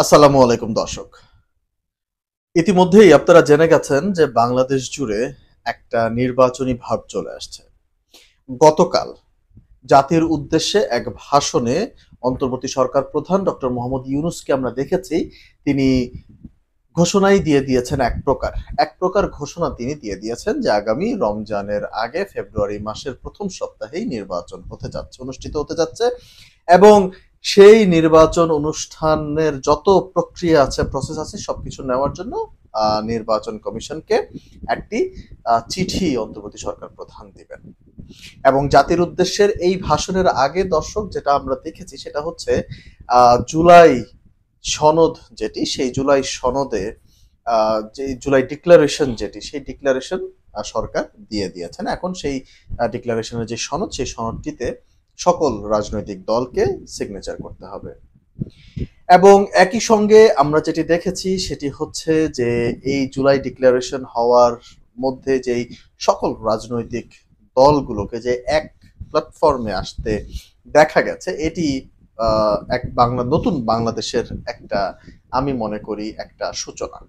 আসসালামু আলাইকুম দর্শক। ইতিমধ্যেই আপনারা জেনে গেছেন যে বাংলাদেশ জুড়ে একটা নির্বাচনী ভাব চলে আসছে। গতকাল জাতির উদ্দেশ্যে এক ভাষণে অন্তর্বর্তী সরকার প্রধান ডক্টর মোহাম্মদ ইউনূসকে আমরা দেখেছি। তিনি ঘোষণাই দিয়ে দিয়েছেন এক প্রকার ঘোষণা তিনি দিয়ে দিয়েছেন যে আগামী রমজানের আগে ফেব্রুয়ারি মাসের প্রথম সপ্তাহেই নির্বাচন অনুষ্ঠিত হতে যাচ্ছে এবং সেই নির্বাচন অনুষ্ঠানের যত প্রক্রিয়া আছে, প্রসেস আছে সবকিছু নেওয়ার জন্য নির্বাচন কমিশনকে একটি চিঠি অন্তর্বর্তী সরকার প্রধান দিবেন। এবং জাতির উদ্দেশ্যের এই ভাষণের আগে দর্শক যেটা আমরা দেখেছি সেটা হচ্ছে জুলাই সনদ সেই জুলাই সনদে যে জুলাই ডিক্লারেশন সেই ডিক্লারেশন সরকার দিয়ে দিয়েছেন। এখন সেই ডিক্লারেশনের যে সনদ সেই সনদটিতে সকল রাজনৈতিক দলকে সিগনেচার করতে হবে। এবং একই সঙ্গে আমরা যেটি দেখেছি সেটি হচ্ছে যে এই জুলাই ডিক্লারেশন হওয়ার মধ্যে যেই সকল রাজনৈতিক দলগুলোকে যে এক প্ল্যাটফর্মে আসতে দেখা গেছে, এটি এক নতুন বাংলাদেশের একটা, আমি মনে করি, একটা সূচনা।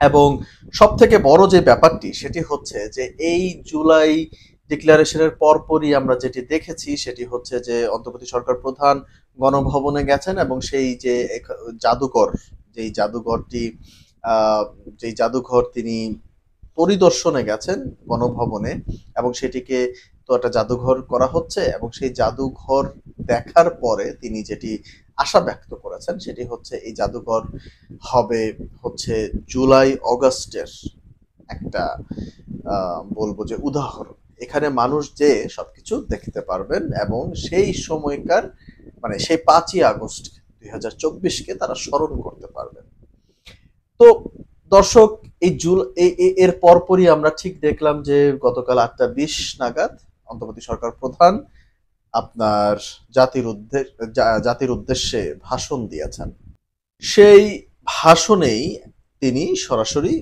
এবং সব থেকে বড় যে ব্যাপারটি সেটি হচ্ছে যে এই জুলাই ডিক্লারেশনের পরপরই আমরা যেটি দেখেছি সেটি হচ্ছে যে অন্তর্বর্তী সরকার প্রধান গণভবনে গেছেন এবং সেই যে জাদুঘর যেই জাদুঘরটি যেই জাদুঘর তিনি পরিদর্শনে গেছেন গণভবনে, এবং সেটিকে তো একটা জাদুঘর করা হচ্ছে এবং সেই জাদুঘর দেখার পরে তিনি যেটি আশা ব্যক্ত করেছেন সেটি হচ্ছে এই জাদুঘর হবে হচ্ছে জুলাই অগাস্টের একটা বলবো যে উদাহরণ। এখানে মানুষ যে সবকিছু দেখতে পারবেন এবং সেই সময়কার মানে সেই 5ই আগস্ট 2024-কে তারা স্মরণ করতে পারবেন। তো দর্শক, এর পরপরই আমরা ঠিক দেখলাম যে গতকাল 8টা 20 নাগাদ অন্তর্বর্তী সরকার প্রধান আপনার জাতির উদ্দেশ্যে ভাষণ দিয়েছেন। সেই ভাষণেই তিনি সরাসরি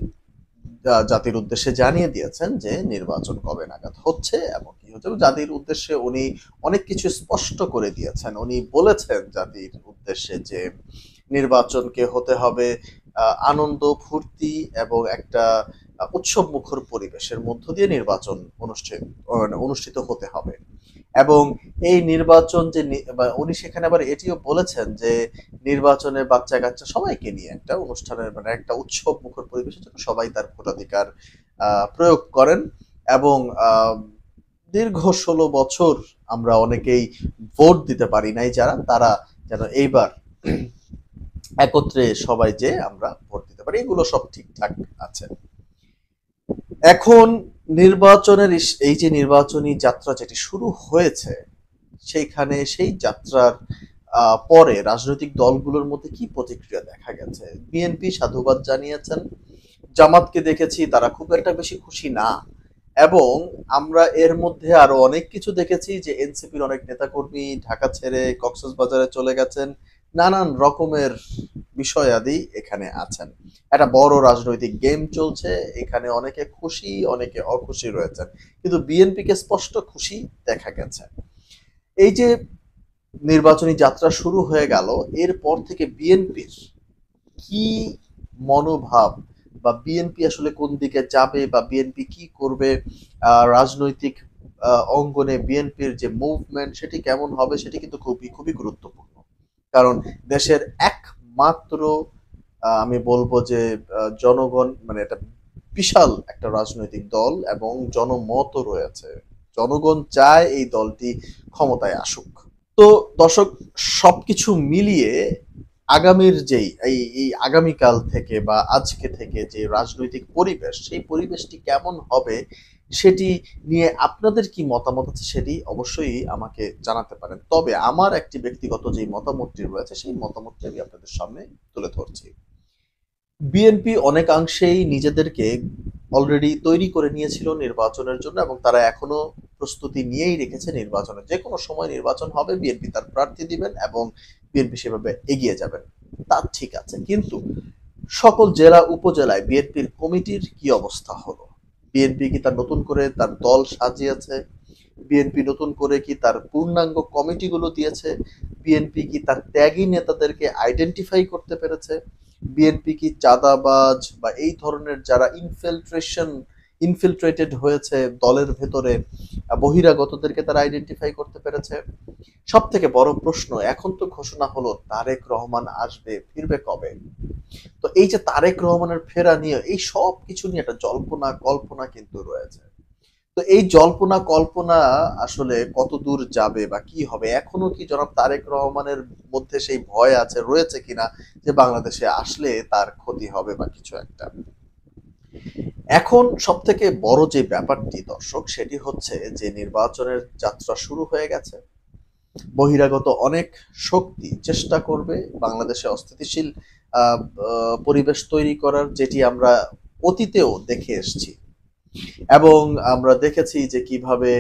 জাতির উদ্দেশ্যে জানিয়ে দিয়েছেন যে নির্বাচন কবে নাগাদ হচ্ছে এবং কি হচ্ছে। জাতির উদ্দেশ্যে উনি অনেক কিছু স্পষ্ট করে দিয়েছেন। উনি বলেছেন জাতির উদ্দেশ্যে যে নির্বাচনকে হতে হবে আনন্দ ফুর্তি এবং একটা উৎসব মুখর পরিবেশের মধ্য দিয়ে নির্বাচন অনুষ্ঠিত হতে হবে। এবং এই নির্বাচন যে উনি সেখানে আবার এটিও বলেছেন যে নির্বাচনে বাচ্চা কাচ্চা সবাইকে নিয়ে একটা অনুষ্ঠানের মানে একটা উৎসব মুখর পরিবেশের জন্য সবাই তার ভোটাধিকার প্রয়োগ করেন। এবং দীর্ঘ 16 বছর আমরা অনেকেই ভোট দিতে পারি নাই তারা যেন এইবার একত্রে সবাই যে আমরা ভোট দিতে পারি, এগুলো সব ঠিকঠাক আছে। এখন নির্বাচনের এই যে নির্বাচনী যাত্রা যেটি শুরু হয়েছে সেইখানে সেই যাত্রার পরে রাজনৈতিক দলগুলোর মধ্যে কি প্রতিক্রিয়া দেখা গেছে। বিএনপি সাধুবাদ জানিয়েছেন, জামাতকে দেখেছি তারা খুব একটা বেশি খুশি না, এবং আমরা এর মধ্যে আরো অনেক কিছু দেখেছি যে এনসিপির অনেক নেতাকর্মী ঢাকা ছেড়ে কক্সবাজারে চলে গেছেন, নানান রকমের বিষয়াদি এখানে আছেন। একটা বড় রাজনৈতিক গেম চলছে এখানে, অনেকে খুশি অনেকে অখুশি রয়েছেন, কিন্তু বিএনপিকে স্পষ্ট খুশি দেখা গেছে। এই যে নির্বাচনী যাত্রা শুরু হয়ে গেল, এরপর থেকে বিএনপির কি মনোভাব বা বিএনপি আসলে কোন দিকে যাবে বা বিএনপি কি করবে, রাজনৈতিক অঙ্গনে বিএনপির যে মুভমেন্ট সেটি কেমন হবে সেটি কিন্তু খুবই খুবই গুরুত্বপূর্ণ। কারণ দেশের একমাত্র আমি বলবো যে জনগণ মানে এটা বিশাল একটা রাজনৈতিক দল এবং জনমতও রয়েছে, জনগণ চায় এই দলটি ক্ষমতায় আসুক। তো দর্শক, সবকিছু মিলিয়ে আগামীর এই আগামীকাল থেকে বা আজকে থেকে যে রাজনৈতিক পরিবেশ সেই পরিবেশটি কেমন হবে সেটি নিয়ে আপনাদের কি মতামত আছে সেটি অবশ্যই আমাকে জানাতে পারেন। তবে আমার একটি ব্যক্তিগত যে মতামতটি রয়েছে সেই মতামতটি আমি আপনাদের সামনে তুলে ধরছি। বিএনপি অনেকাংশেই নিজেদেরকে অলরেডি তৈরি করে নিয়েছিল নির্বাচনের জন্য এবং তারা এখনো প্রস্তুতি নিয়েই রেখেছে নির্বাচনের যে কোনো সময় নির্বাচন হবে, বিএনপি তার প্রার্থী দিবেন এবং বিএনপি সেভাবে এগিয়ে যাবেন। তা ঠিক আছে, কিন্তু সকল জেলা উপজেলায় বিএনপির কমিটির কি অবস্থা হলো? বিএনপি কি তার নতুন করে তার দল সাজিয়েছে? বিএনপি নতুন করে কি তার পূর্ণাঙ্গ কমিটিগুলো দিয়েছে? বিএনপি কি তার ত্যাগী নেতাদেরকে আইডেন্টিফাই করতে পেরেছে? বিএনপি কি চাঁদাবাজ বা এই ধরনের যারা ইনফিলট্রেটেড হয়েছে দলের ভেতরে বহিরাগতদেরকে তারা আইডেন্টিফাই করতে পেরেছে? সব থেকে বড় প্রশ্ন, এখন তো ঘোষণা হলো তারেক রহমান আসবে, ফিরবে কবে? তো এই যে তারেক রহমানের ফেরা নিয়ে এই সব কিছু নিয়ে একটা জল্পনা কল্পনা কিন্তু রয়েছে। তো এই জল্পনা কল্পনা আসলে কত দূর যাবে বা কি হবে, এখনো কি জনাব তারেক রহমানের মধ্যে সেই ভয় আছে, রয়েছে কিনা যে বাংলাদেশে আসলে তার ক্ষতি হবে বা কিছু একটা? এখন সব থেকে বড় যে ব্যাপারটি দর্শক, সেটি হচ্ছে যে নির্বাচনের যাত্রা শুরু হয়ে গেছে। বহিরাগত অনেক শক্তি চেষ্টা করবে বাংলাদেশে অস্থিতিশীল আহ, পরিবেশ তৈরি করার, যেটি আমরা অতীতেও দেখে এসেছি। এবং আমরা দেখেছি যে কিভাবে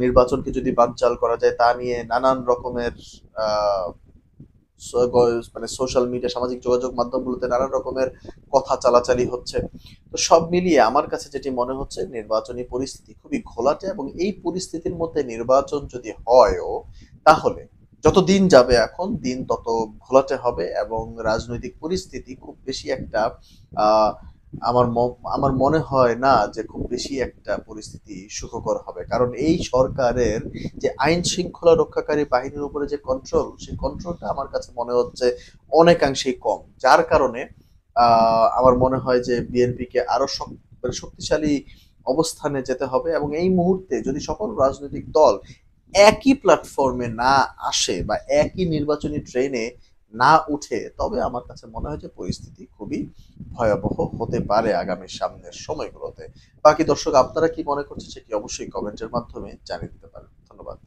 নির্বাচনকে যদি বানচাল করা যায় তা নিয়ে নানান রকমের আহ, মানে সোশ্যাল মিডিয়া, সামাজিক যোগাযোগ মাধ্যমগুলোতে নানান রকমের কথা চালাচালি হচ্ছে। তো সব মিলিয়ে আমার কাছে যেটি মনে হচ্ছে, নির্বাচনী পরিস্থিতি খুবই ঘোলাটে, এবং এই পরিস্থিতির মধ্যে নির্বাচন যদি হয়ও, তাহলে যত দিন যাবে এখন দিন তত ঘোলাটে হবে, এবং রাজনৈতিক পরিস্থিতি খুব বেশি একটা আহ আমার মনে হয় না যে খুব বেশি একটা পরিস্থিতি সুখকর হবে। কারণ এই সরকারের যে আইন শৃঙ্খলা রক্ষাকারী বাহিনীর উপরে যে কন্ট্রোল, সেই কন্ট্রোলটা আমার কাছে মনে হচ্ছে অনেকাংশেই কম। যার কারণে আমার মনে হয় যে বিএনপিকে আরো মানে শক্তিশালী অবস্থানে যেতে হবে, এবং এই মুহূর্তে যদি সকল রাজনৈতিক দল একই প্ল্যাটফর্মে না আসে বা একই নির্বাচনী ট্রেনে না উঠে, তবে আমার কাছে মনে হয় যে পরিস্থিতি খুবই ভয়াবহ হতে পারে আগামী সামনের সময়গুলোতে। বাকি দর্শক আপনারা কি মনে করছেন সেটি অবশ্যই কমেন্টের মাধ্যমে জানিয়ে দিতে পারেন। ধন্যবাদ।